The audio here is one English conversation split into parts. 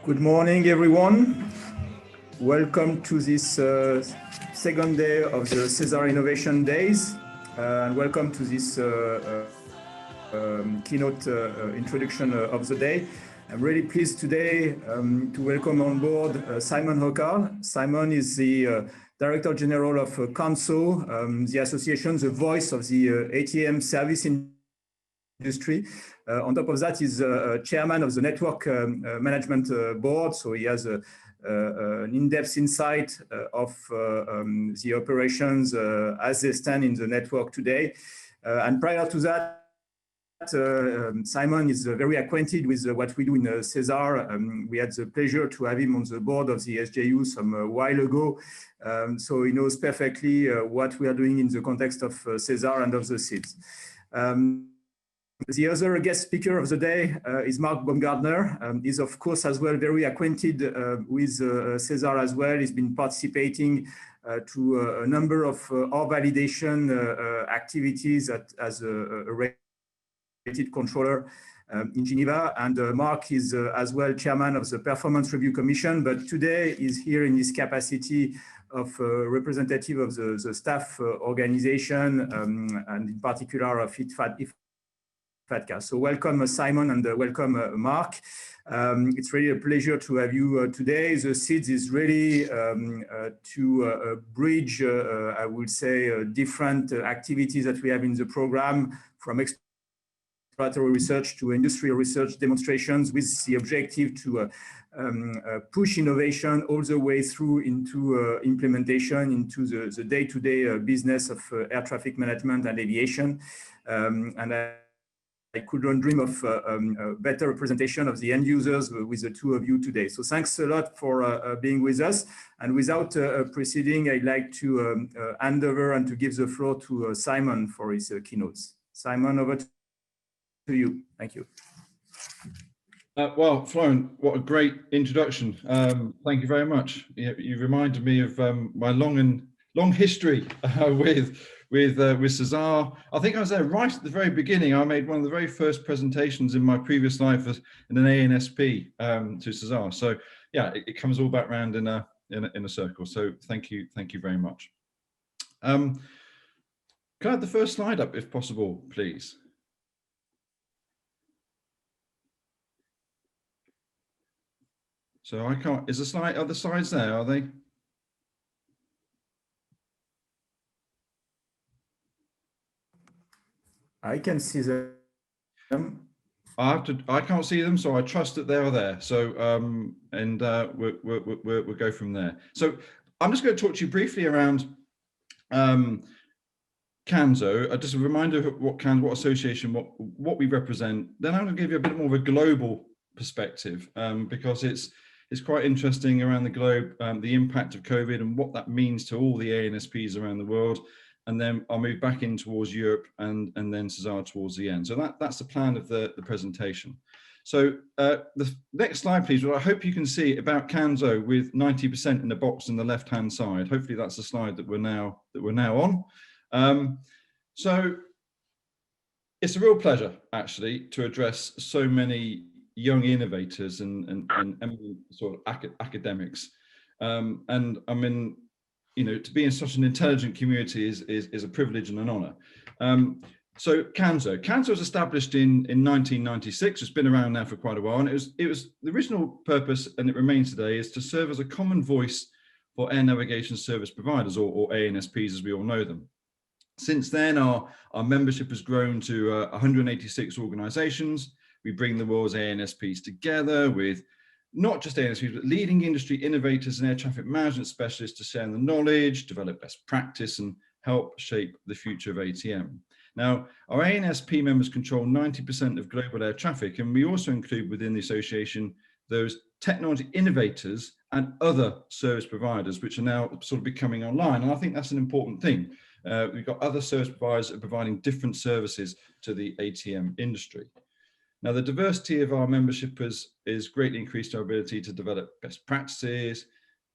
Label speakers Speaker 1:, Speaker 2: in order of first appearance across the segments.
Speaker 1: Good morning, everyone. Welcome to this second day of the SESAR Innovation Days, and welcome to this keynote introduction of the day. I'm really pleased today to welcome on board Simon Hockar. Simon is the Director General of CONSO, the association, the voice of the ATM service industry. On top of that, he's chairman of the network management board, so he has an in-depth insight of the operations as they stand in the network today. And prior to that, Simon is very acquainted with what we do in SESAR. We had the pleasure to have him on the board of the SJU some while ago. So he knows perfectly what we are doing in the context of SESAR and of the SIDS. The other guest speaker of the day is Mark Baumgartner. He's of course as well very acquainted with SESAR as well. He's been participating to a number of our validation activities as a rated controller in Geneva. And Mark is as well chairman of the Performance Review Commission, but today is here in his capacity of representative of the staff organization and in particular of IFATCA. So welcome Simon and welcome Mark. It's really a pleasure to have you today. The SIDS is really to bridge, I would say, different activities that we have in the program, from exploratory research to industrial research demonstrations, with the objective to push innovation all the way through into implementation into the day-to-day business of air traffic management and aviation. And I couldn't dream of a better representation of the end users with the two of you today. So thanks a lot for being with us. And without proceeding, I'd like to hand over and to give the floor to Simon for his keynotes. Simon, over to you. Thank you.
Speaker 2: Well, Florent, what a great introduction. Thank you very much. You reminded me of my long history with SESAR. I think I was there right at the very beginning. I made one of the very first presentations in my previous life in an ANSP to SESAR. So yeah, it comes all back round in a circle. So thank you very much. Can I have the first slide up if possible, please? So I can't, is the slide, are the slides there, are they?
Speaker 1: I can see them.
Speaker 2: I can't see them, so I trust that they are there. So we'll go from there. So I'm just going to talk to you briefly around CANSO. Just a reminder of what association, what we represent. Then I'm going to give you a bit more of a global perspective because it's quite interesting around the globe, the impact of COVID and what that means to all the ANSPs around the world. And then I'll move back in towards Europe and then SESAR towards the end. So that's the plan of the presentation. So the next slide, please. Well, I hope you can see about CANSO with 90% in the box on the left-hand side. Hopefully that's the slide that we're now on. So it's a real pleasure actually to address so many young innovators and sort of academics. And I mean, you know, to be in such an intelligent community is a privilege and an honor. So CANSO was established in 1996. It's been around now for quite a while, and it was the original purpose, and it remains today, is to serve as a common voice for air navigation service providers, or ANSPs as we all know them. Since then, our membership has grown to 186 organizations. We bring the world's ANSPs together with not just ANSPs, but leading industry innovators and air traffic management specialists to share the knowledge, develop best practice, and help shape the future of ATM. Now, our ANSP members control 90% of global air traffic, and we also include within the association those technology innovators and other service providers, which are now sort of becoming online. And I think that's an important thing. We've got other service providers that are providing different services to the ATM industry. Now, the diversity of our membership is greatly increased our ability to develop best practices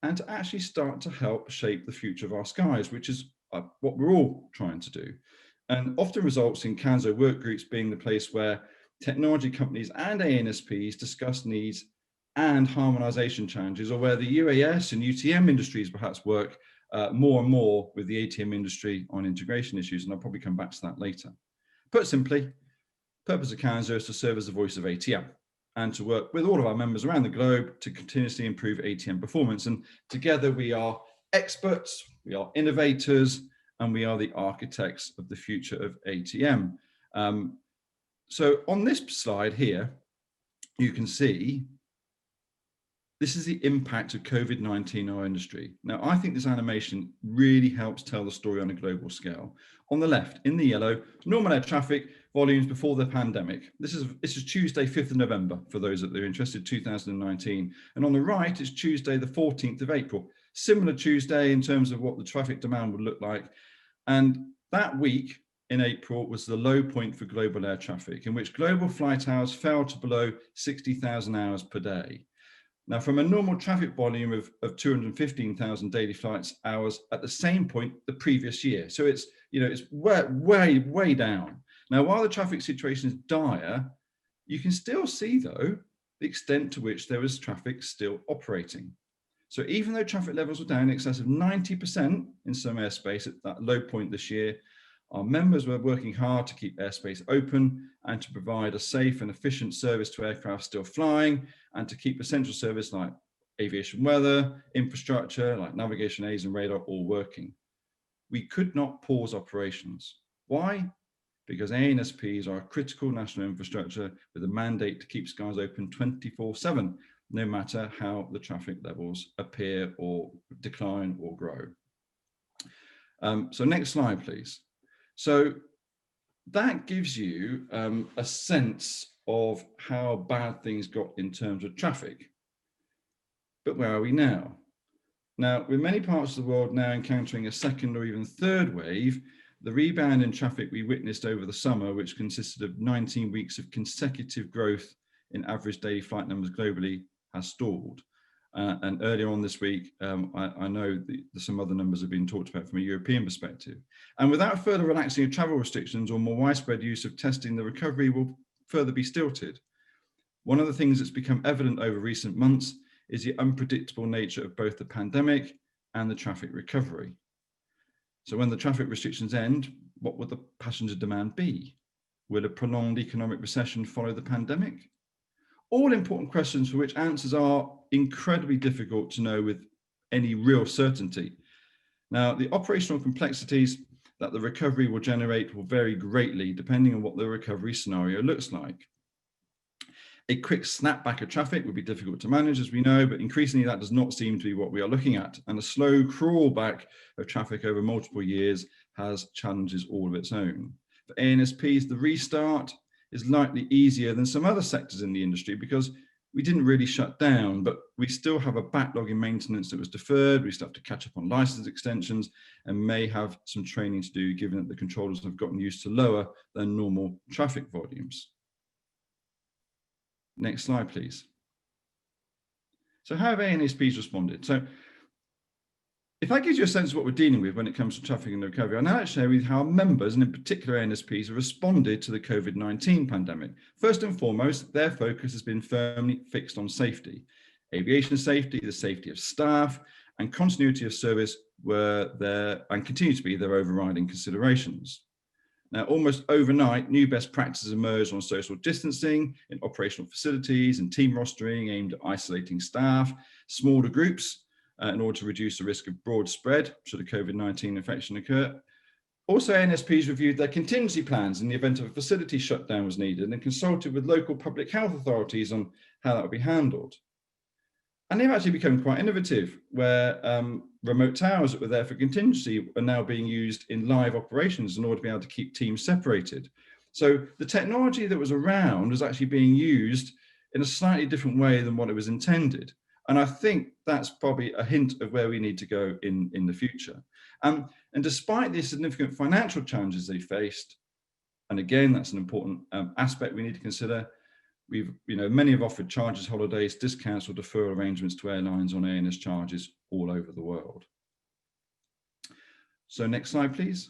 Speaker 2: and to actually start to help shape the future of our skies, which is what we're all trying to do. And often results in CANSO work groups being the place where technology companies and ANSPs discuss needs and harmonization challenges, or where the UAS and UTM industries perhaps work more and more with the ATM industry on integration issues, and I'll probably come back to that later. Put simply, purpose of Canzo is to serve as the voice of ATM and to work with all of our members around the globe to continuously improve ATM performance. And together we are experts, we are innovators, and we are the architects of the future of ATM. So on this slide here, you can see this is the impact of COVID-19 on our industry. Now, I think this animation really helps tell the story on a global scale. On the left, in the yellow, normal air traffic volumes before the pandemic. This is Tuesday, 5th of November, for those that are interested, 2019. And on the right is Tuesday, the 14th of April. Similar Tuesday in terms of what the traffic demand would look like. And that week in April was the low point for global air traffic, in which global flight hours fell to below 60,000 hours per day. Now, from a normal traffic volume of 215,000 daily flights hours at the same point the previous year. So it's, it's way down. Now, while the traffic situation is dire, you can still see, though, the extent to which there was traffic still operating. So even though traffic levels were down in excess of 90% in some airspace at that low point this year, our members were working hard to keep airspace open and to provide a safe and efficient service to aircraft still flying, and to keep essential service like aviation weather, infrastructure like navigation aids and radar all working. We could not pause operations. Why? Because ANSPs are a critical national infrastructure with a mandate to keep skies open 24/7, no matter how the traffic levels appear or decline or grow. So next slide, please. So that gives you a sense of how bad things got in terms of traffic. But where are we now? Now, with many parts of the world now encountering a second or even third wave, the rebound in traffic we witnessed over the summer, which consisted of 19 weeks of consecutive growth in average daily flight numbers globally, has stalled. And earlier on this week, I know some other numbers have been talked about from a European perspective. And without further relaxing of travel restrictions or more widespread use of testing, the recovery will further be stilted. One of the things that's become evident over recent months is the unpredictable nature of both the pandemic and the traffic recovery. So when the traffic restrictions end, what would the passenger demand be? Will a prolonged economic recession follow the pandemic? All important questions for which answers are incredibly difficult to know with any real certainty. Now, the operational complexities that the recovery will generate will vary greatly depending on what the recovery scenario looks like. A quick snapback of traffic would be difficult to manage, as we know, but increasingly that does not seem to be what we are looking at. And a slow crawl back of traffic over multiple years has challenges all of its own. For ANSPs, the restart is likely easier than some other sectors in the industry because we didn't really shut down, but we still have a backlog in maintenance that was deferred. We still have to catch up on license extensions and may have some training to do, given that the controllers have gotten used to lower than normal traffic volumes. Next slide, please. So how have ANSPs responded? So if that gives you a sense of what we're dealing with when it comes to traffic and recovery, I'll now share with you how our members, and in particular ANSPs, have responded to the COVID-19 pandemic. First and foremost, their focus has been firmly fixed on safety. Aviation safety, the safety of staff, and continuity of service were there and continue to be their overriding considerations. Now, almost overnight, new best practices emerged on social distancing in operational facilities and team rostering aimed at isolating staff, smaller groups, in order to reduce the risk of broad spread should a COVID-19 infection occur. Also, ANSPs reviewed their contingency plans in the event of a facility shutdown was needed and consulted with local public health authorities on how that would be handled. And they've actually become quite innovative, where remote towers that were there for contingency are now being used in live operations in order to be able to keep teams separated. So the technology that was around was actually being used in a slightly different way than what it was intended. And I think that's probably a hint of where we need to go in the future. And despite the significant financial challenges they faced, and again, that's an important aspect we need to consider, many have offered charges, holidays, discounts, or deferral arrangements to airlines on ANS charges all over the world. So next slide, please.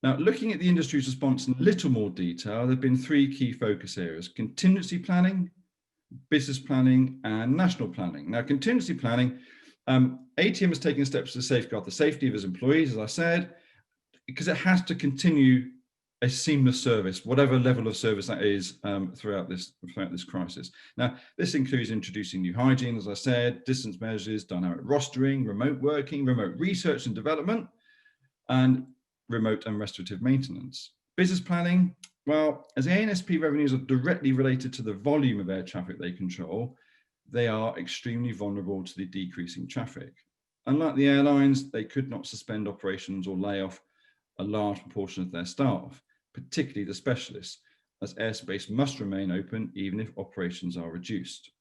Speaker 2: Now, looking at the industry's response in a little more detail, there have been three key focus areas: contingency planning, business planning, and national planning. Now, contingency planning, ATM is taking steps to safeguard the safety of its employees, as I said, because it has to continue a seamless service, whatever level of service that is, throughout this crisis. Now, this includes introducing new hygiene, as I said, distance measures, dynamic rostering, remote working, remote research and development, and remote and restorative maintenance. Business planning, well, as ANSP revenues are directly related to the volume of air traffic they control, they are extremely vulnerable to the decreasing traffic. Unlike the airlines, they could not suspend operations or lay off a large proportion of their staff, particularly the specialists, as airspace must remain open even if operations are reduced.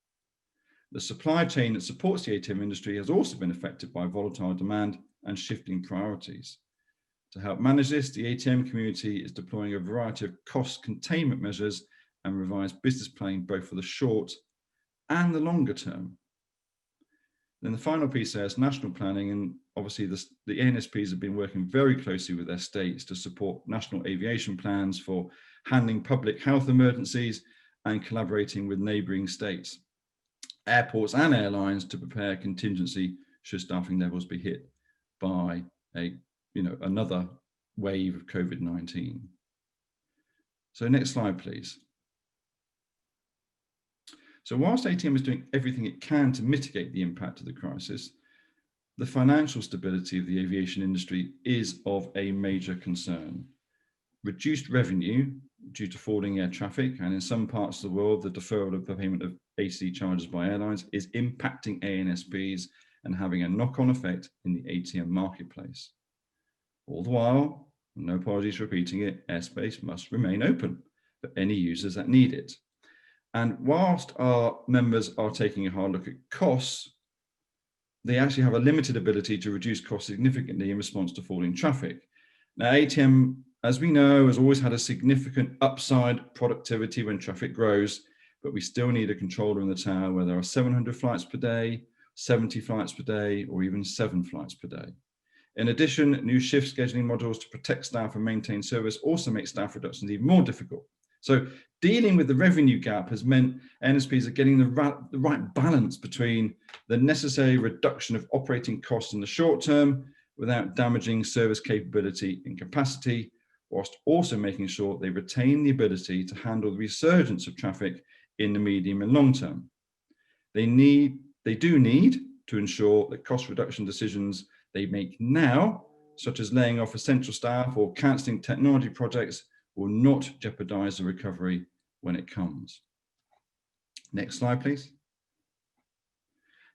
Speaker 2: The supply chain that supports the ATM industry has also been affected by volatile demand and shifting priorities. To help manage this, the ATM community is deploying a variety of cost containment measures and revised business planning both for the short and the longer term. Then the final piece there is national planning, and obviously the ANSPs have been working very closely with their states to support national aviation plans for handling public health emergencies and collaborating with neighbouring states, airports and airlines to prepare contingency should staffing levels be hit by another wave of COVID-19. So next slide, please. So whilst ATM is doing everything it can to mitigate the impact of the crisis, the financial stability of the aviation industry is of a major concern. Reduced revenue due to falling air traffic, and in some parts of the world, the deferral of the payment of AC charges by airlines is impacting ANSPs and having a knock-on effect in the ATM marketplace. All the while, no apologies for repeating it, airspace must remain open for any users that need it. And whilst our members are taking a hard look at costs, they actually have a limited ability to reduce costs significantly in response to falling traffic. Now, ATM, as we know, has always had a significant upside productivity when traffic grows, but we still need a controller in the tower where there are 700 flights per day, 70 flights per day, or even 7 flights per day. In addition, new shift scheduling modules to protect staff and maintain service also make staff reductions even more difficult. So dealing with the revenue gap has meant NSPs are getting the right balance between the necessary reduction of operating costs in the short term without damaging service capability and capacity, whilst also making sure they retain the ability to handle the resurgence of traffic in the medium and long term. They do need to ensure that cost reduction decisions they make now, such as laying off essential staff or cancelling technology projects, will not jeopardize the recovery when it comes. Next slide, please.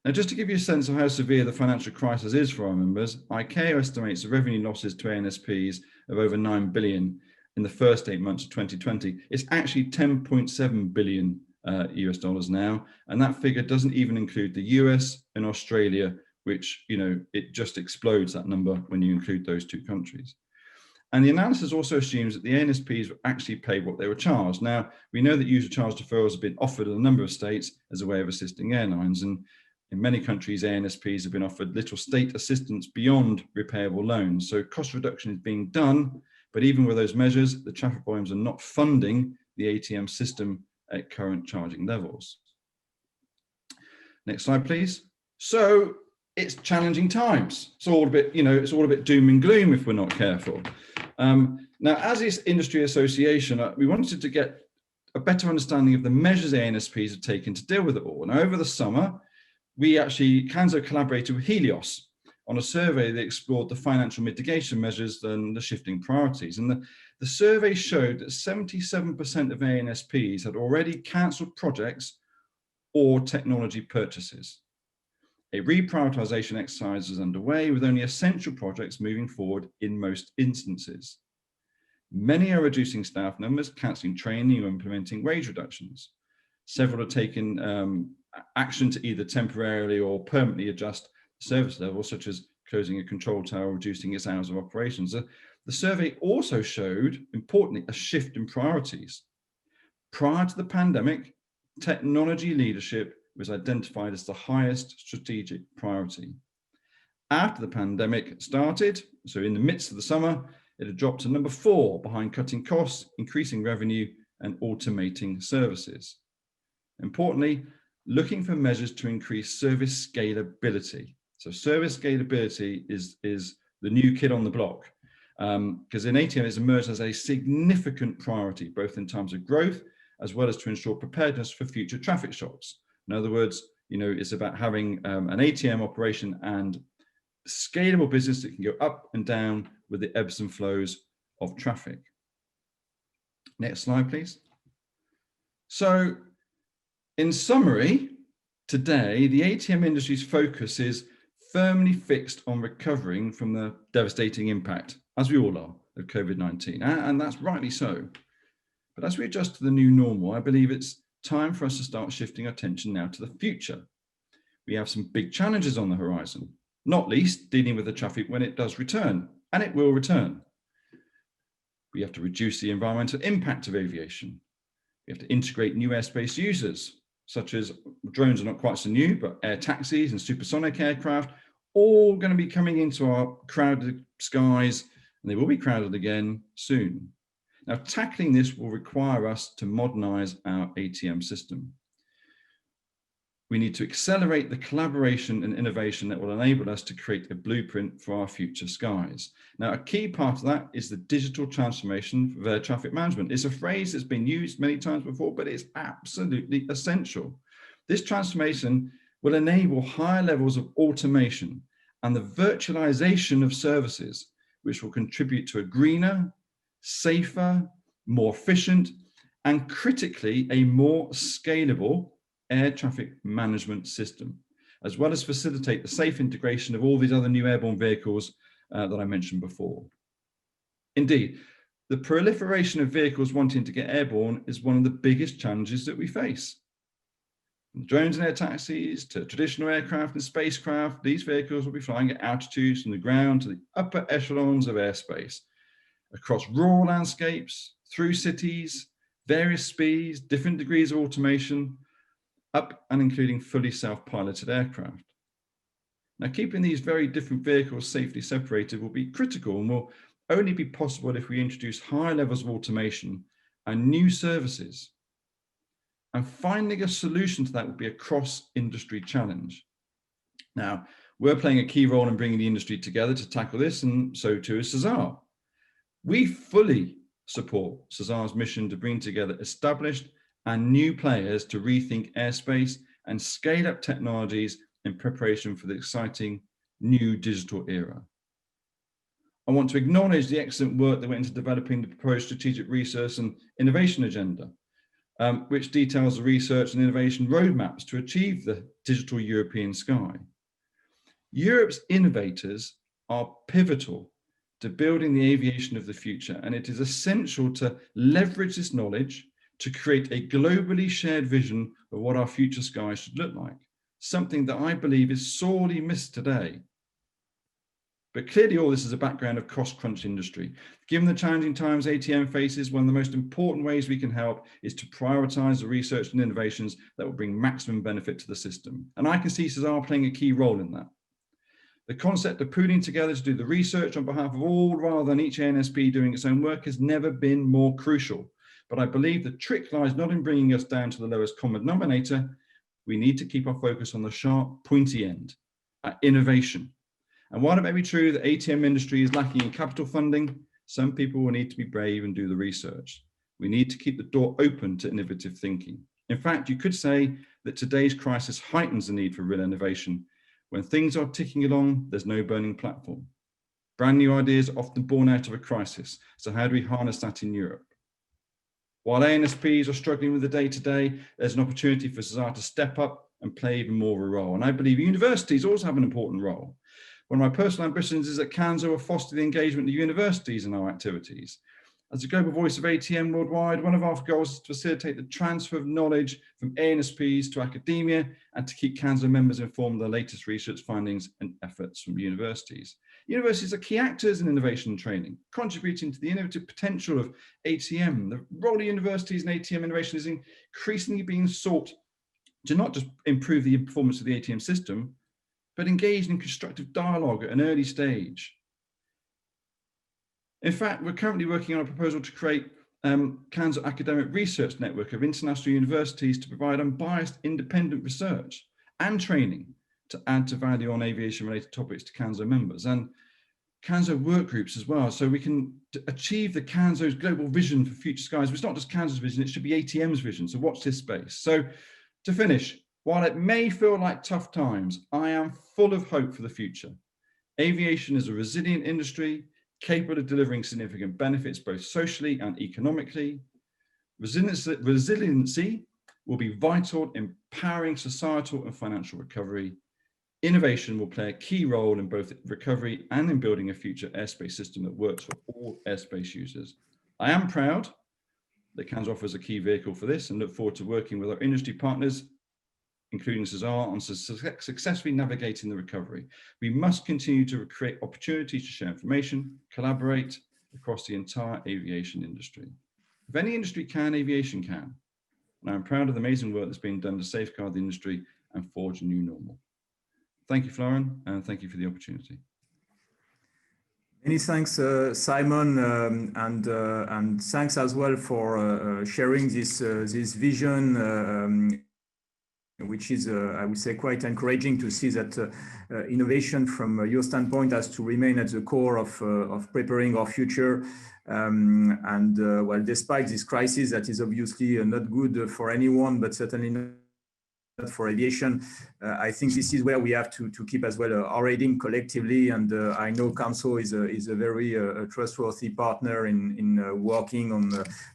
Speaker 2: Now, just to give you a sense of how severe the financial crisis is for our members, ICAO estimates the revenue losses to ANSPs of over 9 billion in the first 8 months of 2020. It's actually 10.7 billion US dollars now, and that figure doesn't even include the US and Australia, which, it just explodes that number when you include those two countries. And the analysis also assumes that the ANSPs actually paid what they were charged. Now, we know that user charge deferrals have been offered in a number of states as a way of assisting airlines. And in many countries, ANSPs have been offered little state assistance beyond repayable loans. So cost reduction is being done, but even with those measures, the traffic volumes are not funding the ATM system at current charging levels. Next slide, please. So it's challenging times. It's all a bit, it's all a bit doom and gloom if we're not careful. Now, as this industry association, we wanted to get a better understanding of the measures ANSPs have taken to deal with it all. Now, over the summer, CANSO collaborated with Helios on a survey that explored the financial mitigation measures and the shifting priorities. And the survey showed that 77% of ANSPs had already cancelled projects or technology purchases. A reprioritization exercise is underway with only essential projects moving forward in most instances. Many are reducing staff numbers, cancelling training or implementing wage reductions. Several are taking action to either temporarily or permanently adjust service levels, such as closing a control tower or reducing its hours of operations. The survey also showed, importantly, a shift in priorities. Prior to the pandemic, technology leadership was identified as the highest strategic priority. After the pandemic started, so in the midst of the summer, it had dropped to number 4 behind cutting costs, increasing revenue, and automating services. Importantly, looking for measures to increase service scalability. So service scalability is the new kid on the block, because in ATM it's emerged as a significant priority, both in terms of growth, as well as to ensure preparedness for future traffic shocks. In other words, it's about having an ATM operation and scalable business that can go up and down with the ebbs and flows of traffic. Next slide, please. So in summary, today, the ATM industry's focus is firmly fixed on recovering from the devastating impact, as we all are, of COVID-19, and that's rightly so. But as we adjust to the new normal, I believe it's time for us to start shifting our attention now to the future. We have some big challenges on the horizon, not least dealing with the traffic when it does return, and it will return. We have to reduce the environmental impact of aviation. We have to integrate new airspace users, such as drones are not quite so new, but air taxis and supersonic aircraft, all going to be coming into our crowded skies, and they will be crowded again soon. Now, tackling this will require us to modernize our ATM system. We need to accelerate the collaboration and innovation that will enable us to create a blueprint for our future skies. Now, a key part of that is the digital transformation of air traffic management. It's a phrase that's been used many times before, but it's absolutely essential. This transformation will enable higher levels of automation and the virtualization of services, which will contribute to a greener, safer, more efficient, and critically, a more scalable air traffic management system, as well as facilitate the safe integration of all these other new airborne vehicles that I mentioned before. Indeed, the proliferation of vehicles wanting to get airborne is one of the biggest challenges that we face. From drones and air taxis to traditional aircraft and spacecraft, these vehicles will be flying at altitudes from the ground to the upper echelons of airspace, across rural landscapes, through cities, various speeds, different degrees of automation, up and including fully self-piloted aircraft. Now, keeping these very different vehicles safely separated will be critical and will only be possible if we introduce high levels of automation and new services. And finding a solution to that will be a cross-industry challenge. Now, we're playing a key role in bringing the industry together to tackle this, and so too is SESAR. We fully support SESAR's mission to bring together established and new players to rethink airspace and scale up technologies in preparation for the exciting new digital era. I want to acknowledge the excellent work that went into developing the proposed strategic research and innovation agenda, which details the research and innovation roadmaps to achieve the digital European sky. Europe's innovators are pivotal to building the aviation of the future, and it is essential to leverage this knowledge to create a globally shared vision of what our future skies should look like, something that I believe is sorely missed today. But clearly all this is a background of cost-crunch industry. Given the challenging times ATM faces, one of the most important ways we can help is to prioritize the research and innovations that will bring maximum benefit to the system. And I can see SESAR playing a key role in that. The concept of pooling together to do the research on behalf of all rather than each ANSP doing its own work has never been more crucial. But I believe the trick lies not in bringing us down to the lowest common denominator. We need to keep our focus on the sharp, pointy end, at innovation. And while it may be true that ATM industry is lacking in capital funding, some people will need to be brave and do the research. We need to keep the door open to innovative thinking. In fact, you could say that today's crisis heightens the need for real innovation. When things are ticking along, there's no burning platform. Brand new ideas are often born out of a crisis. So how do we harness that in Europe? While ANSPs are struggling with the day-to-day, there's an opportunity for SESAR to step up and play even more of a role. And I believe universities also have an important role. One of my personal ambitions is that CANSA will foster the engagement of universities in our activities. As a global voice of ATM worldwide, one of our goals is to facilitate the transfer of knowledge from ANSPs to academia and to keep CANSA members informed of the latest research findings and efforts from universities. Universities are key actors in innovation and training, contributing to the innovative potential of ATM. The role of universities in ATM innovation is increasingly being sought to not just improve the performance of the ATM system, but engage in constructive dialogue at an early stage. In fact, we're currently working on a proposal to create CANSO academic research network of international universities to provide unbiased independent research and training to add to value on aviation related topics to CANSO members, and CANSO work groups as well, so we can achieve the CANSO's global vision for future skies. It's not just CANSO's vision, it should be ATM's vision, so watch this space. So to finish, while it may feel like tough times, I am full of hope for the future. Aviation is a resilient industry, capable of delivering significant benefits both socially and economically. Resiliency will be vital in powering societal and financial recovery. Innovation will play a key role in both recovery and in building a future airspace system that works for all airspace users. I am proud that CANSO offers a key vehicle for this and look forward to working with our industry partners, including SESAR, on successfully navigating the recovery. We must continue to create opportunities to share information, collaborate across the entire aviation industry. If any industry can, aviation can. And I'm proud of the amazing work that's being done to safeguard the industry and forge a new normal. Thank you, Florian, and thank you for the opportunity.
Speaker 1: Many thanks, Simon, and thanks as well for sharing this vision, which is, I would say, quite encouraging to see that innovation from your standpoint has to remain at the core of preparing our future. Well, despite this crisis that is obviously not good for anyone, but certainly not for aviation, I think this is where we have to keep as well our rating collectively. And I know CANSO is a very trustworthy partner in working on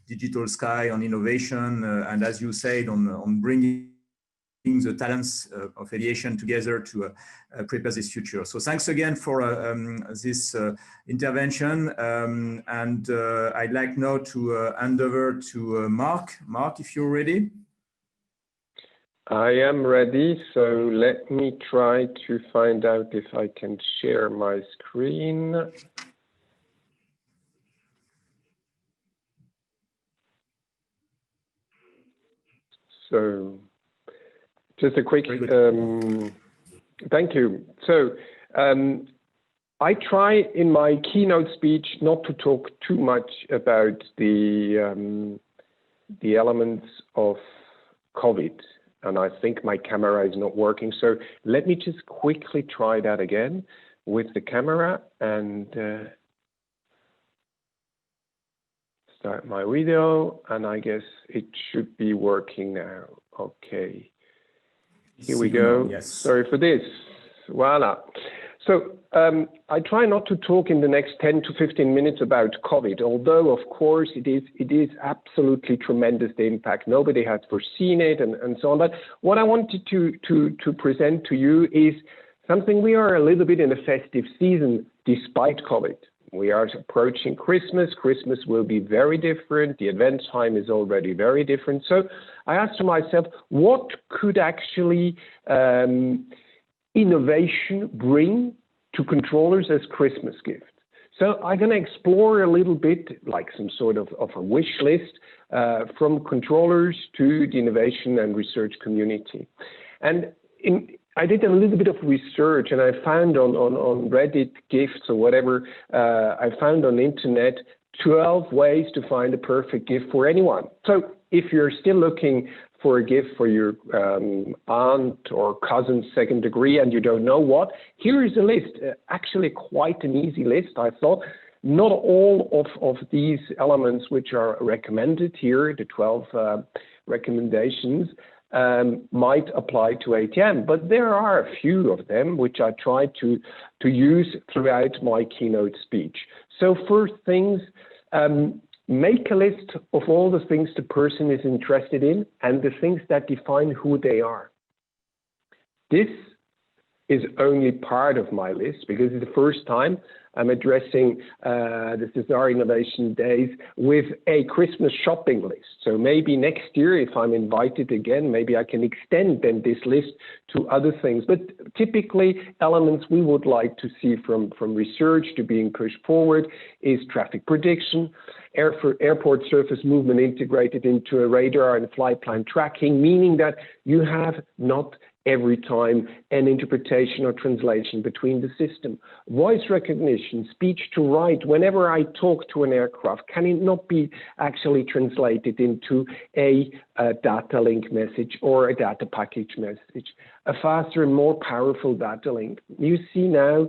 Speaker 1: digital sky, on innovation, and as you said, on bringing the talents of aviation together to prepare this future. So thanks again for this intervention. And I'd like now to hand over to Mark. Mark, if you're ready.
Speaker 3: I am ready, so let me try to find out if I can share my screen. So, just a quick, thank you. So, I try in my keynote speech not to talk too much about the elements of COVID. And I think my camera is not working. So let me just quickly try that again with the camera and start my video. And I guess it should be working now. Okay. Here we go. Yes. Sorry for this. Voila. So I try not to talk in the next 10 to 15 minutes about COVID, although of course it is absolutely tremendous, the impact. Nobody had foreseen it and so on. But what I wanted to present to you is something. We are a little bit in a festive season despite COVID. We are approaching Christmas. Christmas will be very different. The event time is already very different. So I asked myself, what could actually innovation bring to controllers as Christmas gift? So I'm going to explore a little bit like some sort of a wish list from controllers to the innovation and research community. And I did a little bit of research and I found on Reddit gifts or whatever, I found on the internet 12 ways to find a perfect gift for anyone. So if you're still looking for a gift for your aunt or cousin's second degree and you don't know what, here is a list, actually quite an easy list, I thought. Not all of these elements which are recommended here, the 12 recommendations, might apply to ATM, but there are a few of them which I tried to use throughout my keynote speech. So first things, make a list of all the things the person is interested in and the things that define who they are. This is only part of my list because it's the first time I'm addressing the SESAR Innovation Days with a Christmas shopping list. So maybe next year, if I'm invited again, maybe I can extend then this list to other things. But typically, elements we would like to see from research to being pushed forward is traffic prediction, airport surface movement integrated into a radar and flight plan tracking, meaning that you have not every time an interpretation or translation between the system. Voice recognition, speech to write, whenever I talk to an aircraft, can it not be actually translated into a data link message or a data package message? A faster and more powerful data link. You see now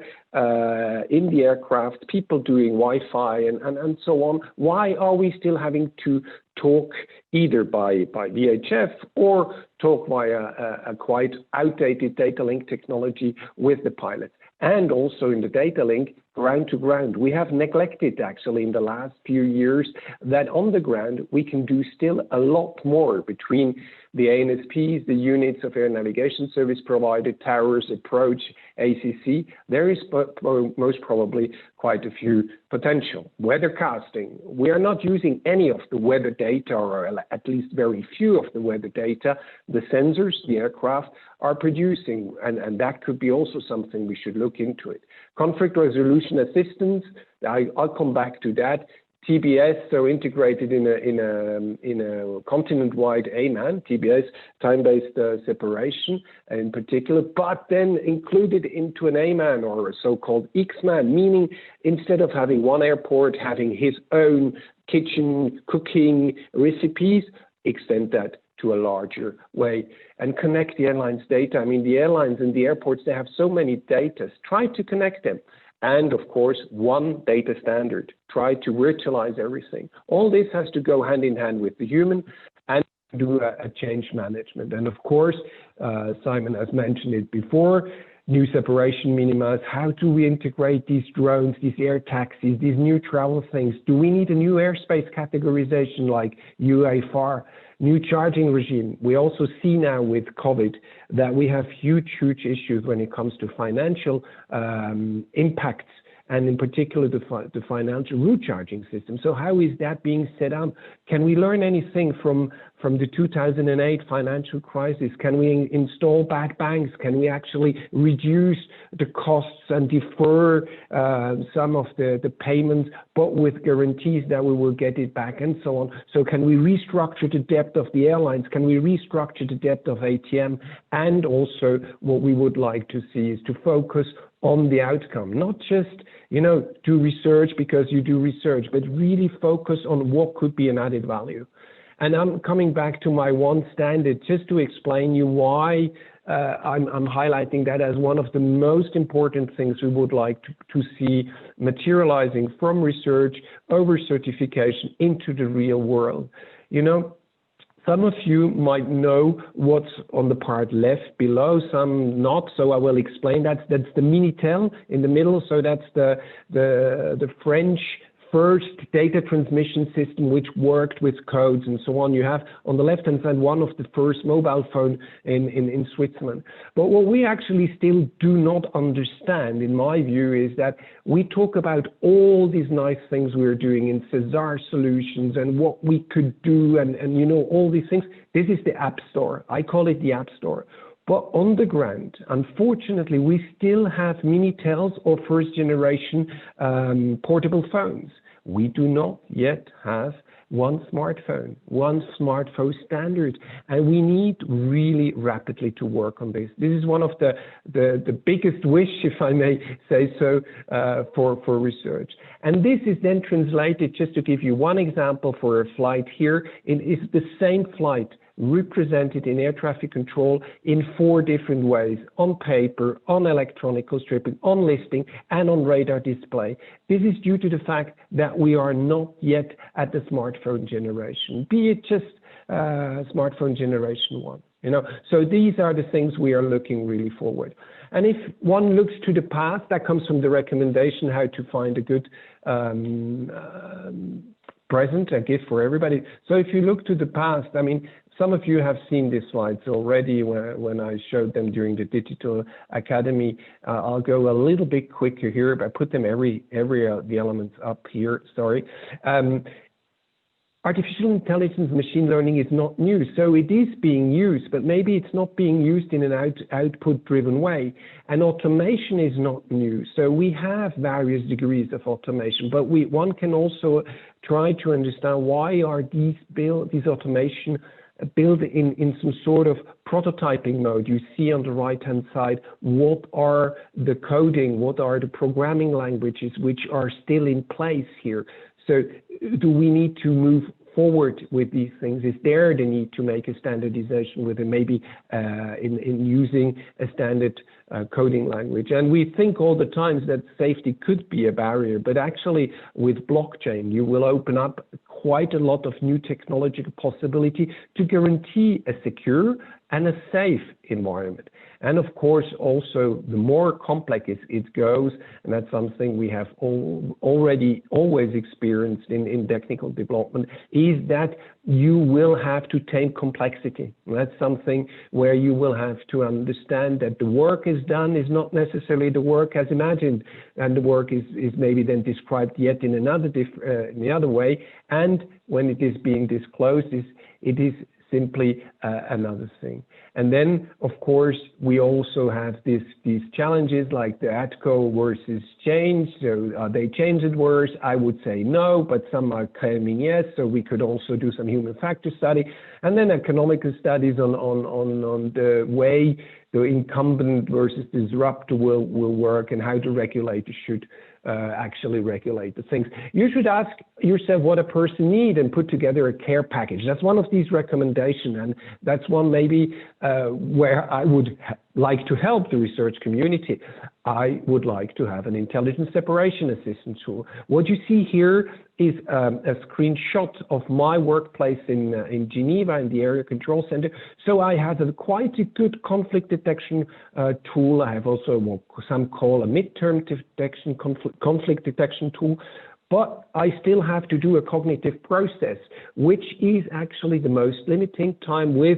Speaker 3: in the aircraft, people doing Wi-Fi and so on. Why are we still having to talk either by VHF or talk via a quite outdated data link technology with the pilots? And also in the data link, ground to ground. We have neglected actually in the last few years that on the ground we can do still a lot more between the Nsps, the units of air navigation service provider, towers, approach, ACC. There is most probably quite a few potential. Weathercasting. We are not using any of the weather data, or at least very few of the weather data. The sensors, the aircraft are producing, and that could be also something we should look into it. Conflict resolution assistance, I'll come back to that. TBS, so integrated in a continent-wide AMAN, TBS, time-based separation in particular, but then included into an AMAN or a so-called XMAN, meaning instead of having one airport having his own kitchen cooking recipes, extend that to a larger way and connect the airlines' data. I mean, the airlines and the airports, they have so many data. Try to connect them. And of course, one data standard. Try to virtualize everything. All this has to go hand in hand with the human and do a change management. And of course, Simon has mentioned it before, new separation minimas. How do we integrate these drones, these air taxis, these new travel things? Do we need a new airspace categorization like UAFR? New charging regime. We also see now with COVID that we have huge issues when it comes to financial impacts, and in particular the financial route charging system. So how is that being set up? Can we learn anything from the 2008 financial crisis? Can we install bad banks? Can we actually reduce the costs and defer some of the payments, but with guarantees that we will get it back and so on? So can we restructure the debt of the airlines? Can we restructure the debt of ATM? And also what we would like to see is to focus on the outcome, not just, do research because you do research, but really focus on what could be an added value. And I'm coming back to my one standard just to explain you why I'm highlighting that as one of the most important things we would like to see materializing from research over certification into the real world. Some of you might know what's on the part left below, some not, so I will explain that. That's the Minitel in the middle, so that's the French first data transmission system which worked with codes and so on. You have on the left-hand side one of the first mobile phone in Switzerland. But what we actually still do not understand, in my view, is that we talk about all these nice things we're doing in SESAR solutions and what we could do and all these things. This is the App Store. I call it the App Store. But on the ground, unfortunately, we still have Minitels or first generation portable phones. We do not yet have one smartphone standard, and we need really rapidly to work on this. This is one of the biggest wish, if I may say so, for research. And this is then translated, just to give you one example for a flight here, it is the same flight represented in air traffic control in 4 different ways: on paper, on electronic stripping, on listing, and on radar display. This is due to the fact that we are not yet at the smartphone generation, be it just smartphone generation 1. So these are the things we are looking really forward. And if one looks to the past, that comes from the recommendation how to find a good present, a gift for everybody. So if you look to the past, some of you have seen these slides already when I showed them during the Digital Academy. I'll go a little bit quicker here, but I put them the elements up here, sorry. Artificial intelligence, machine learning is not new. So it is being used, but maybe it's not being used in an output-driven way. And automation is not new. So we have various degrees of automation, but one can also try to understand why are these automation built in some sort of prototyping mode. You see on the right-hand side what are the coding, what are the programming languages which are still in place here. So do we need to move forward with these things? Is there the need to make a standardization with it, maybe in using a standard coding language? And we think all the time that safety could be a barrier, but actually with blockchain, you will open up quite a lot of new technological possibility to guarantee a secure and a safe environment. And of course, also the more complex it goes, and that's something we have already always experienced in technical development, is that you will have to tame complexity. That's something where you will have to understand that the work is done is not necessarily the work as imagined, and the work is maybe then described yet in another in the other way, and when it is being disclosed, it is simply another thing. And then, of course, we also have these challenges like the ATCO versus change. So are they changed worse? I would say no, but some are claiming yes. So we could also do some human factor study. And then economical studies on the way the incumbent versus disruptor will work and how the regulator should actually regulate the things. You should ask yourself what a person needs and put together a care package. That's one of these recommendations, and that's one maybe where I would like to help the research community. I would like to have an intelligent separation assistance tool. What you see here is a screenshot of my workplace in Geneva in the Area Control Center. So I have quite a good conflict detection tool. I have also what some call a midterm detection conflict detection tool. But I still have to do a cognitive process, which is actually the most limiting time with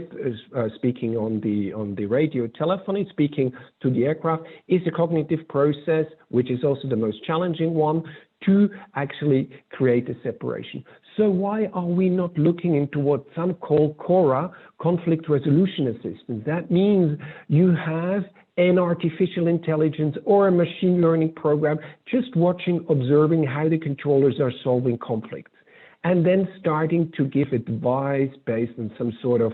Speaker 3: speaking on the radio telephony, speaking to the aircraft, is a cognitive process, which is also the most challenging one, to actually create a separation. So why are we not looking into what some call CORA, conflict resolution assistance? That means you have an artificial intelligence or a machine learning program just watching, observing how the controllers are solving conflicts, and then starting to give advice based on some sort of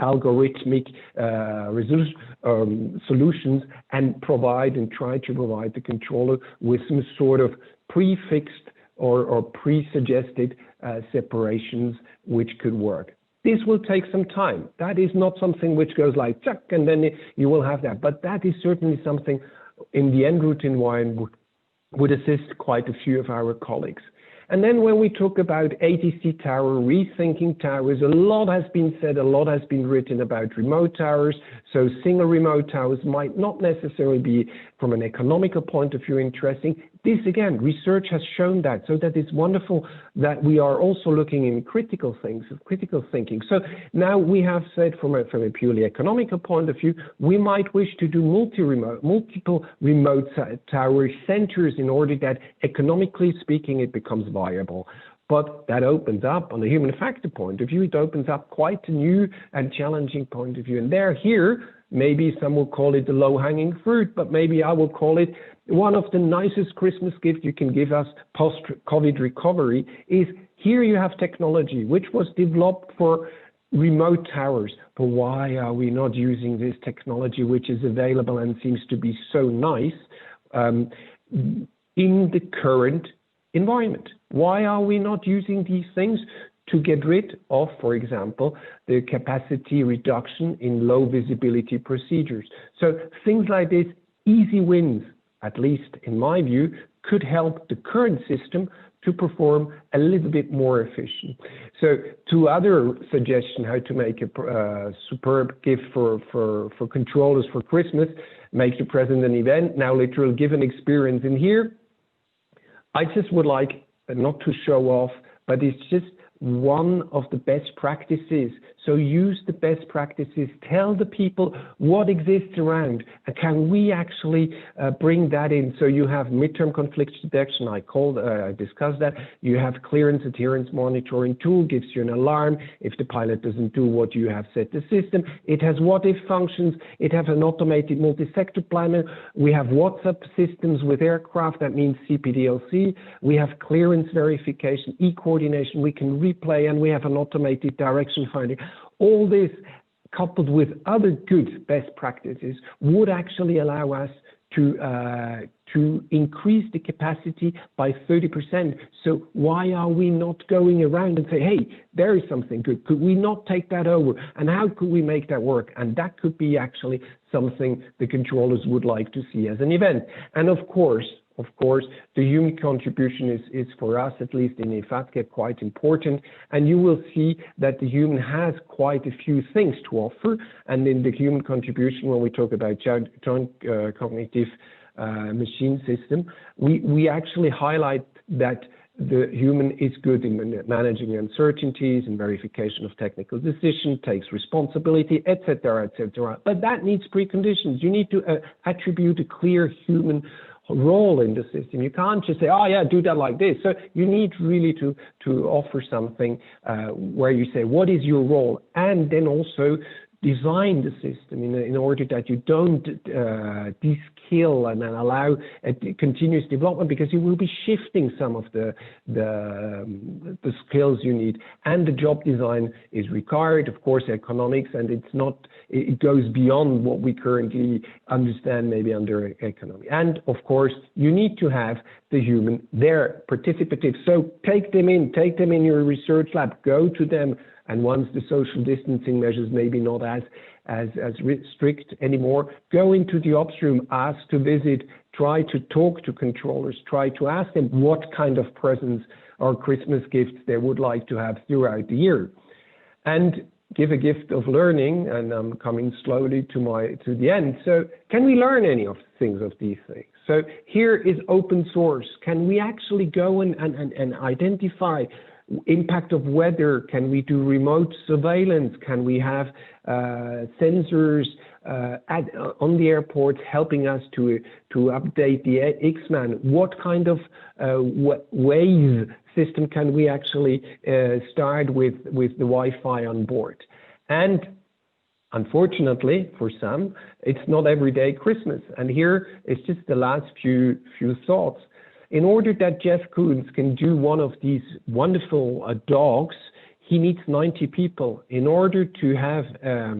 Speaker 3: algorithmic solutions, and try to provide the controller with some sort of prefixed or pre-suggested separations which could work. This will take some time. That is not something which goes like, chuck, and then you will have that. But that is certainly something in the en route environment would assist quite a few of our colleagues. And then when we talk about ATC tower, rethinking towers, a lot has been said, a lot has been written about remote towers. So single remote towers might not necessarily be, from an economical point of view, interesting. This, again, research has shown that. So that is wonderful that we are also looking in critical things, critical thinking. So now we have said from a purely economical point of view, we might wish to do multiple remote tower centers in order that, economically speaking, it becomes viable. But that opens up, on the human factor point of view, it opens up quite a new and challenging point of view. And here, maybe some will call it the low-hanging fruit, but maybe I will call it one of the nicest Christmas gifts you can give us post-COVID recovery is here you have technology which was developed for remote towers. But why are we not using this technology which is available and seems to be so nice in the current environment? Why are we not using these things to get rid of, for example, the capacity reduction in low visibility procedures? So things like this, easy wins, at least in my view, could help the current system to perform a little bit more efficient. So two other suggestions how to make a superb gift for controllers for Christmas, make the present an event, now literally give an experience in here. I just would like not to show off, but it's just one of the best practices. So use the best practices, tell the people what exists around, and can we actually bring that in? So you have midterm conflict detection, I discussed that. You have clearance adherence monitoring tool, gives you an alarm if the pilot doesn't do what you have set the system. It has what if functions, it has an automated multi-sector planner. We have WhatsApp systems with aircraft, that means CPDLC. We have clearance verification, e-coordination, we can replay, and we have an automated direction finding. All this coupled with other good best practices, would actually allow us to increase the capacity by 30%. So why are we not going around and say, hey, there is something good. Could we not take that over? And how could we make that work? And that could be actually something the controllers would like to see as an event. And of course, the human contribution is for us, at least in IFATCA, quite important. And you will see that the human has quite a few things to offer. And in the human contribution, when we talk about joint cognitive machine system, we actually highlight that the human is good in managing uncertainties and verification of technical decisions, takes responsibility, etc., etc. But that needs preconditions. You need to attribute a clear human role in the system. You can't just say, oh yeah, do that like this. So you need really to offer something where you say, what is your role? And then also design the system in order that you don't de-skill and then allow a continuous development, because you will be shifting some of the skills you need. And the job design is required, of course, economics, and it goes beyond what we currently understand maybe under economy. And of course, you need to have the human there, participative. So take them in your research lab, go to them. And once the social distancing measures maybe not as strict anymore, go into the ops room, ask to visit, try to talk to controllers, try to ask them what kind of presents or Christmas gifts they would like to have throughout the year. And give a gift of learning, and I'm coming slowly to the end. So can we learn any of these things? So here is open source. Can we actually go and identify impact of weather? Can we do remote surveillance? Can we have sensors on the airport helping us to update the X-Man? What kind of wave system can we actually start with the Wi-Fi on board? And unfortunately, for some, it's not everyday Christmas. And here is just the last few thoughts. In order that Jeff Koons can do one of these wonderful dogs, he needs 90 people. In order to have a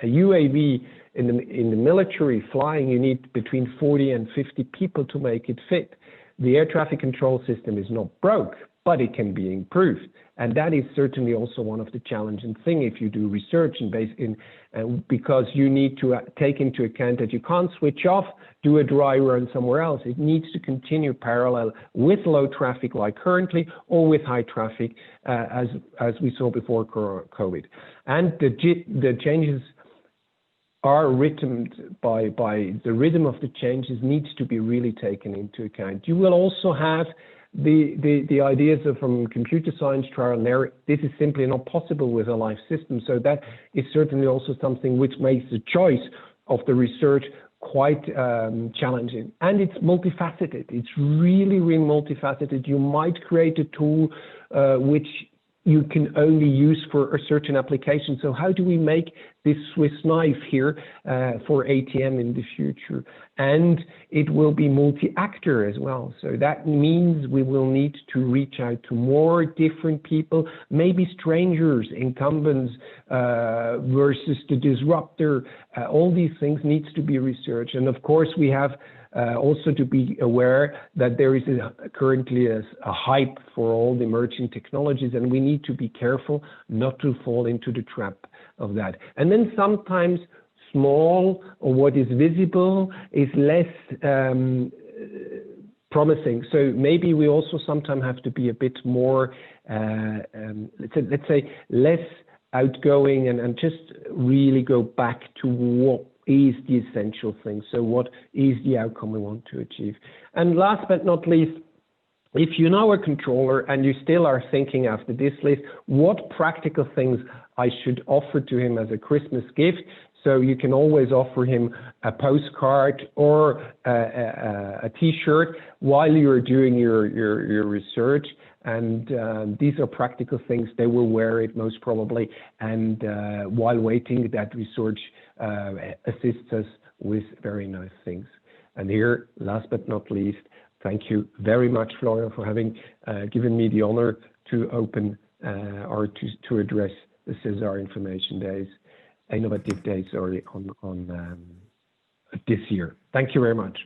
Speaker 3: UAV in the military flying, you need between 40 and 50 people to make it fit. The air traffic control system is not broke, but it can be improved. And that is certainly also one of the challenging things if you do research because you need to take into account that you can't switch off, do a dry run somewhere else. It needs to continue parallel with low traffic like currently, or with high traffic as we saw before COVID. And the changes are written by the rhythm of the changes needs to be really taken into account. You will also have the ideas from computer science trial and error. This is simply not possible with a live system. So that is certainly also something which makes the choice of the research quite challenging. And it's multifaceted. It's really, really multifaceted. You might create a tool which you can only use for a certain application. So how do we make this Swiss knife here for ATM in the future? And it will be multi-actor as well. So that means we will need to reach out to more different people, maybe strangers, incumbents versus the disruptor. All these things needs to be researched. And of course, we have also to be aware that there is currently a hype for all the emerging technologies, and we need to be careful not to fall into the trap of that. And then sometimes small, or what is visible, is less promising. So maybe we also sometimes have to be a bit more, let's say, less outgoing and just really go back to what is the essential thing. So what is the outcome we want to achieve? And last but not least, if you know a controller and you still are thinking after this list, what practical things I should offer to him as a Christmas gift? So you can always offer him a postcard or a T-shirt while you're doing your research. And these are practical things. They will wear it most probably. And while waiting, that research assists us with very nice things. And here, last but not least, thank you very much, Florian, for having given me the honor to open or to address the SESAR Information Days, Innovative Days, sorry, on this year. Thank you very much.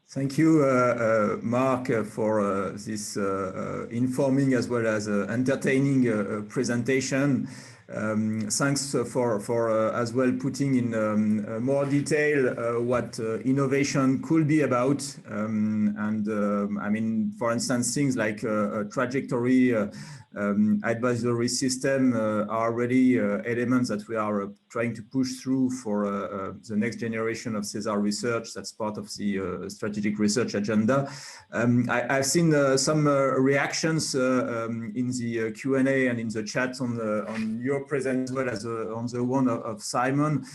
Speaker 1: Thank you, Mark, for this informing as well as entertaining presentation. Thanks for as well putting in more detail what innovation could be about. I mean, for instance, things like a trajectory advisory system are really elements that we are trying to push through for the next generation of SESAR research. That's part of the strategic research agenda. I've seen some reactions in the Q&A and in the chat on your present as well as on the one of Simon,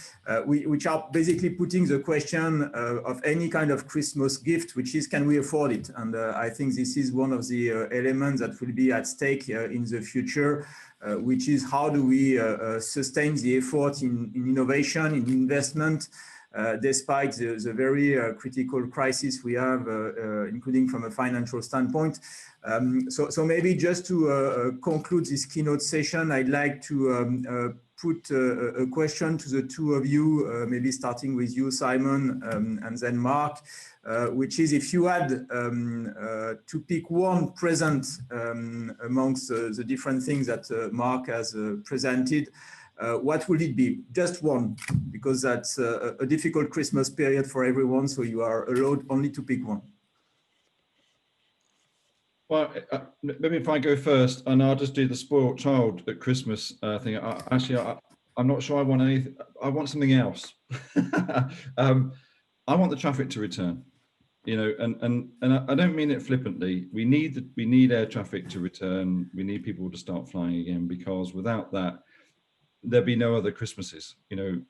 Speaker 1: which are basically putting the question of any kind of Christmas gift, which is, can we afford it? And I think this is one of the elements that will be at stake in the future, which is how do we sustain the effort in innovation, in investment, despite the very critical crisis we have, including from a financial standpoint. So maybe just to conclude this keynote session, I'd like to put a question to the two of you, maybe starting with you, Simon, and then Mark, which is, if you had to pick one present amongst the different things that Mark has presented, what would it be? Just one, because that's a difficult Christmas period for everyone, so you are allowed only to pick one.
Speaker 2: Well, maybe if I go first, and I'll just do the spoiled child at Christmas thing. I'm not sure I want anything. I want something else. I want the traffic to return. You know, and I don't mean it flippantly. We need air traffic to return. We need people to start flying again, because without that, there'll be no other Christmases. You know,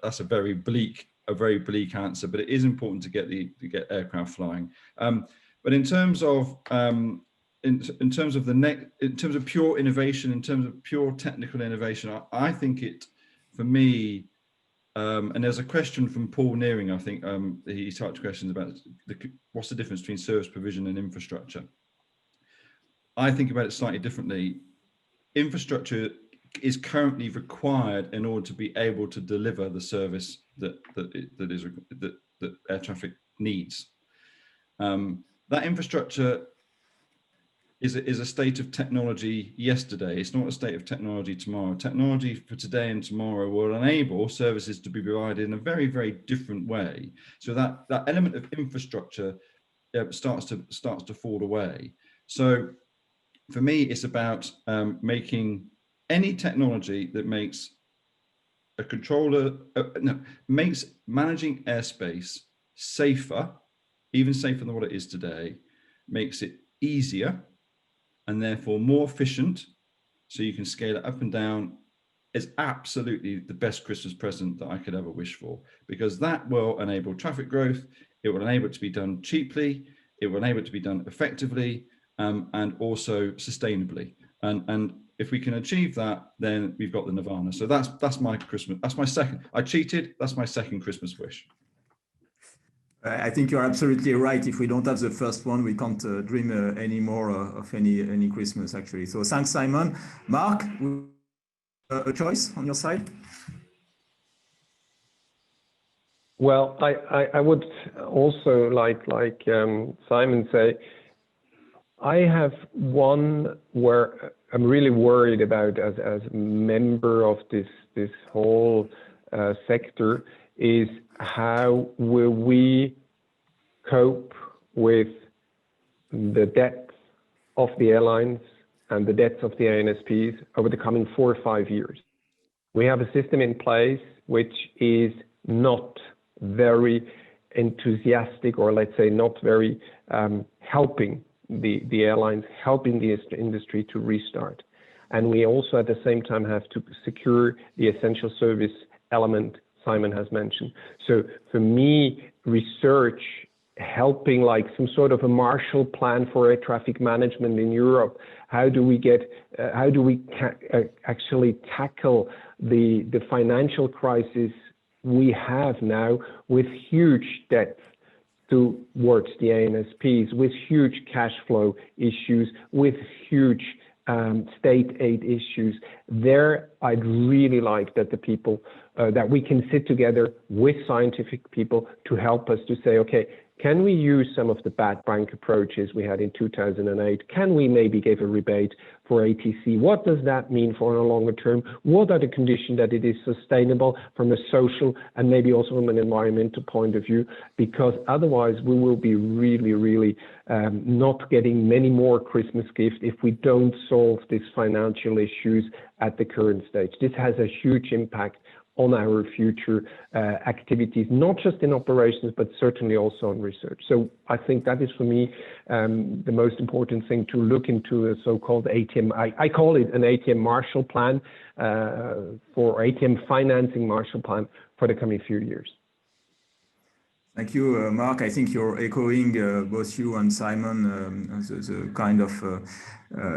Speaker 2: that's a very bleak answer, but it is important to get aircraft flying. But in terms of in terms of pure innovation, in terms of pure technical innovation, I think it, for me, and there's a question from Paul Nearing, I think, he typed questions about what's the difference between service provision and infrastructure. I think about it slightly differently. Infrastructure is currently required in order to be able to deliver the service that air traffic needs. That infrastructure is a state of technology yesterday. It's not a state of technology tomorrow. Technology for today and tomorrow will enable services to be provided in a very, very different way. So that element of infrastructure starts to fall away. So for me, it's about making any technology that makes a controller, makes managing airspace safer, even safer than what it is today, makes it easier and therefore more efficient, so you can scale it up and down, is absolutely the best Christmas present that I could ever wish for, because that will enable traffic growth, it will enable it to be done cheaply, it will enable it to be done effectively, and also sustainably. And if we can achieve that, then we've got the nirvana. So that's my Christmas. That's my second. I cheated. That's my second Christmas wish.
Speaker 1: I think you're absolutely right. If we don't have the first one, we can't dream anymore of any Christmas, actually. So thanks, Simon. Mark, a choice on your side?
Speaker 3: Well, I would also like Simon say, I have one where I'm really worried about as a member of this whole sector, is how will we cope with the debts of the airlines and the debts of the Nsps over the coming 4 or 5 years. We have a system in place which is not very enthusiastic, or let's say not very helping the airlines, helping the industry to restart. And we also at the same time have to secure the essential service element Simon has mentioned. So for me, research helping like some sort of a Marshall Plan for air traffic management in Europe. How do we actually tackle the financial crisis we have now with huge debts towards the Nsps with huge cash flow issues, with huge state aid issues. There, I'd really like that the people, that we can sit together with scientific people to help us to say, okay, can we use some of the bad bank approaches we had in 2008? Can we maybe give a rebate for ATC? What does that mean for a longer term? What are the conditions that it is sustainable from a social and maybe also from an environmental point of view? Because otherwise we will be really not getting many more Christmas gifts if we don't solve these financial issues at the current stage. This has a huge impact on our future activities, not just in operations, but certainly also on research. So I think that is for me the most important thing, to look into a so-called ATM. I call it an ATM Marshall Plan for ATM financing Marshall Plan for the coming few years.
Speaker 1: Thank you, Mark. I think you're echoing both you and Simon the kind of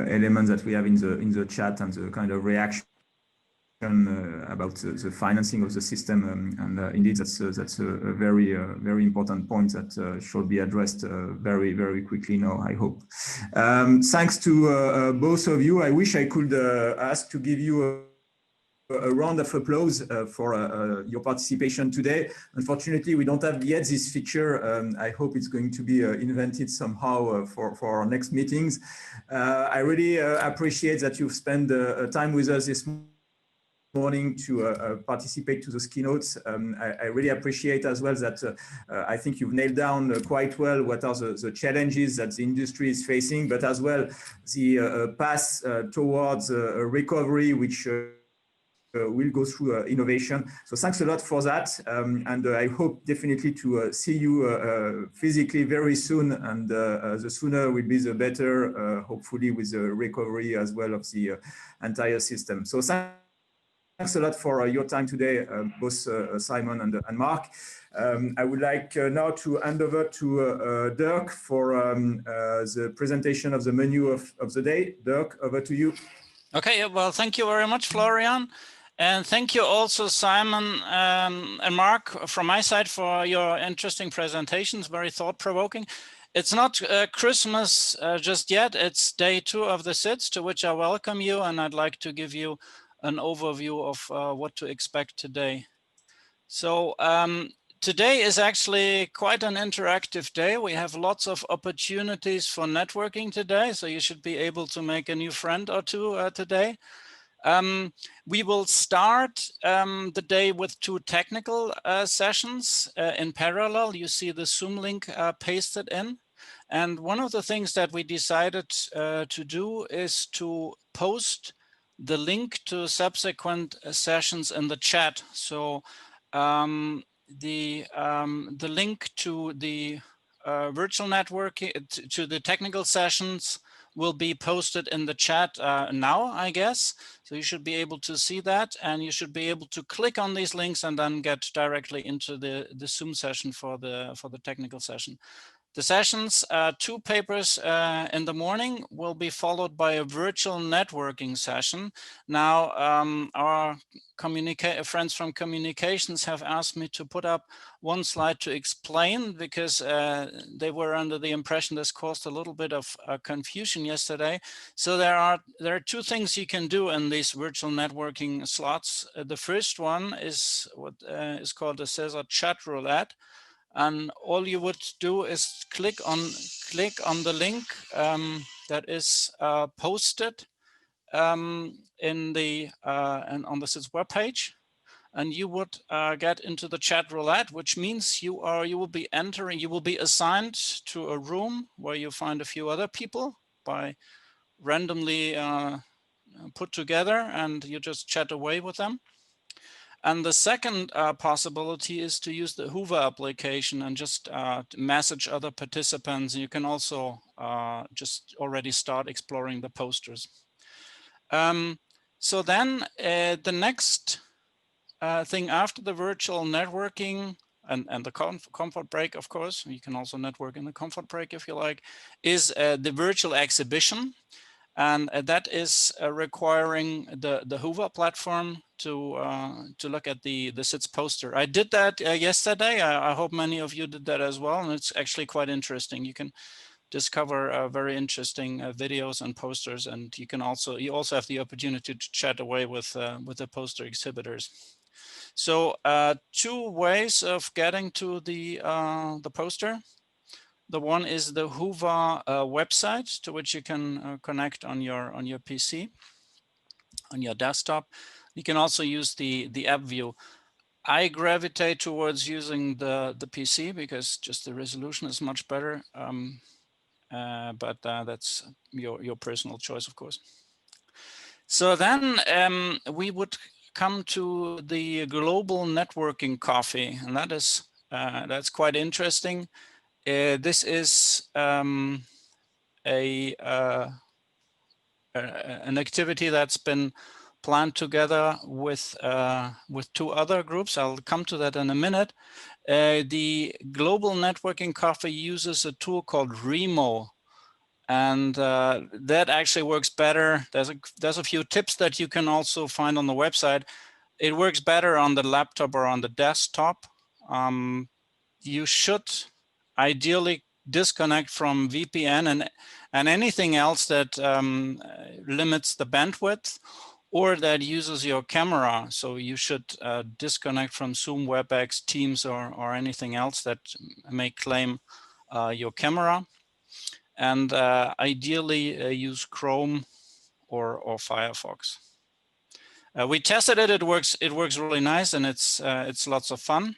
Speaker 1: elements that we have in the chat and the kind of reaction about the financing of the system, and indeed that's a very important point that should be addressed very quickly now, I hope. Thanks to both of you. I wish I could ask to give you a round of applause for your participation today. Unfortunately, we don't have yet this feature. I hope it's going to be invented somehow for our next meetings. I really appreciate that you've spent time with us this morning to participate to those keynotes. I really appreciate as well that I think you've nailed down quite well what are the challenges that the industry is facing, but as well the path towards recovery, which will go through innovation. So thanks a lot for that. And I hope definitely to see you physically very soon. And the sooner will be the better, hopefully with the recovery as well of the entire system. So thanks a lot for your time today, both Simon and Mark. I would like now to hand over to Dirk for the presentation of the menu of the day. Dirk, over to you.
Speaker 4: Okay, well, thank you very much, Florian. And thank you also, Simon and Mark, from my side for your interesting presentations, very thought-provoking. It's not Christmas just yet, it's day 2 of the SITS, to which I welcome you, and I'd like to give you an overview of what to expect today. So today is actually quite an interactive day. We have lots of opportunities for networking today, so you should be able to make a new friend or two today. We will start the day with 2 technical sessions in parallel. You see the Zoom link pasted in. And one of the things that we decided to do is to post the link to subsequent sessions in the chat. So the link to the virtual networking, to the technical sessions, will be posted in the chat now, I guess. So you should be able to see that, and you should be able to click on these links and then get directly into the Zoom session for the technical session. The sessions, 2 papers in the morning, will be followed by a virtual networking session. Now, our friends from communications have asked me to put up one slide to explain, because they were under the impression this caused a little bit of confusion yesterday. So there are 2 things you can do in these virtual networking slots. The first one is what is called the SESAR chat roulette. And all you would do is click on the link that is posted in the on the SITS webpage, and you would get into the chat roulette, which means you will be assigned to a room where you find a few other people by randomly put together, and you just chat away with them. And the second possibility is to use the Hoover application and just message other participants. You can also just already start exploring the posters. So then the next thing after the virtual networking and the comfort break, of course, you can also network in the comfort break if you like, is the virtual exhibition. and that is requiring the Hoover platform to look at the SITS poster. I did that yesterday. I hope many of you did that as well, and it's actually quite interesting. You can discover very interesting videos and posters, and you also have the opportunity to chat away with the poster exhibitors. So 2 ways of getting to the poster. The one is the Hoover website, to which you can connect on your PC, on your desktop. You can also use the app view. I gravitate towards using the PC because just the resolution is much better. But that's your personal choice, of course. So then we would come to the global networking coffee, and that's quite interesting. This is an activity that's been planned together with 2 other groups. I'll come to that in a minute. The global networking coffee uses a tool called Remo, and that actually works better. There's a few tips that you can also find on the website. It works better on the laptop or on the desktop. You should ideally disconnect from VPN and anything else that limits the bandwidth or that uses your camera. So you should disconnect from Zoom, WebEx, Teams, or anything else that may claim your camera. And ideally use Chrome or Firefox. We tested it. It works really nice, and it's lots of fun.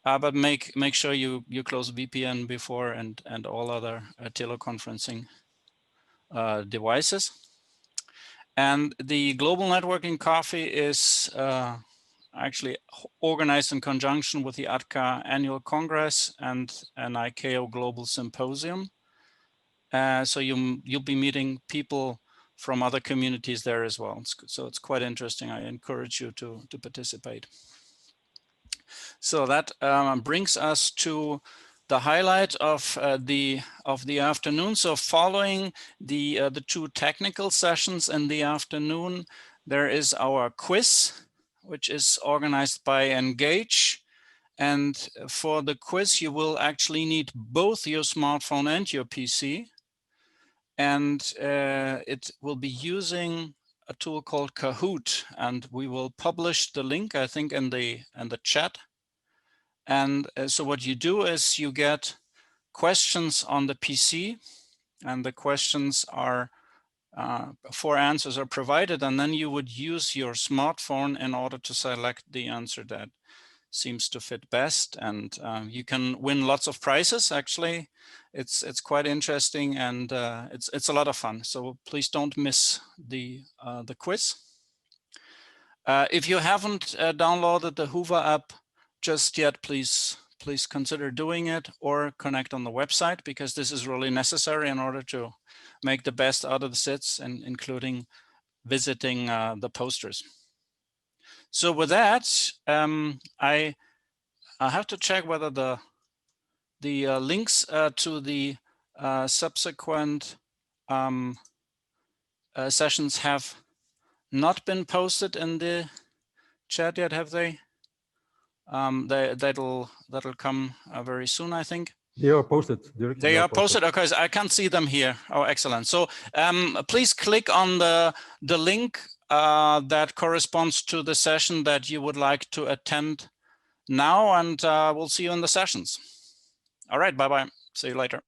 Speaker 4: But make sure you close VPN before and all other teleconferencing devices. And the Global Networking Coffee is actually organized in conjunction with the ADCA Annual Congress and an ICAO Global Symposium. So you'll be meeting people from other communities there as well. So it's quite interesting. I encourage you to participate. So that brings us to the highlight of the afternoon. So following the 2 technical sessions in the afternoon, there is our quiz, which is organized by Engage. And for the quiz, you will actually need both your smartphone and your PC. And it will be using a tool called Kahoot, and we will publish the link, I think, in the chat. And so what you do is you get questions on the PC, and the questions are 4 answers are provided, and then you would use your smartphone in order to select the answer that seems to fit best. And you can win lots of prizes. Actually, it's quite interesting, and it's a lot of fun. So please don't miss the quiz. If you haven't downloaded the Hoover app just yet, please consider doing it or connect on the website, because this is really necessary in order to make the best out of the SITS, and including visiting the posters. So with that, I have to check whether the links to the subsequent sessions have not been posted in the chat yet, have they? That'll come very soon, I think.
Speaker 5: They are posted.
Speaker 4: They are posted. Okay, I can't see them here. Oh, excellent. So please click on the link that corresponds to the session that you would like to attend now, and we'll see you in the sessions. All right, bye-bye. See you later.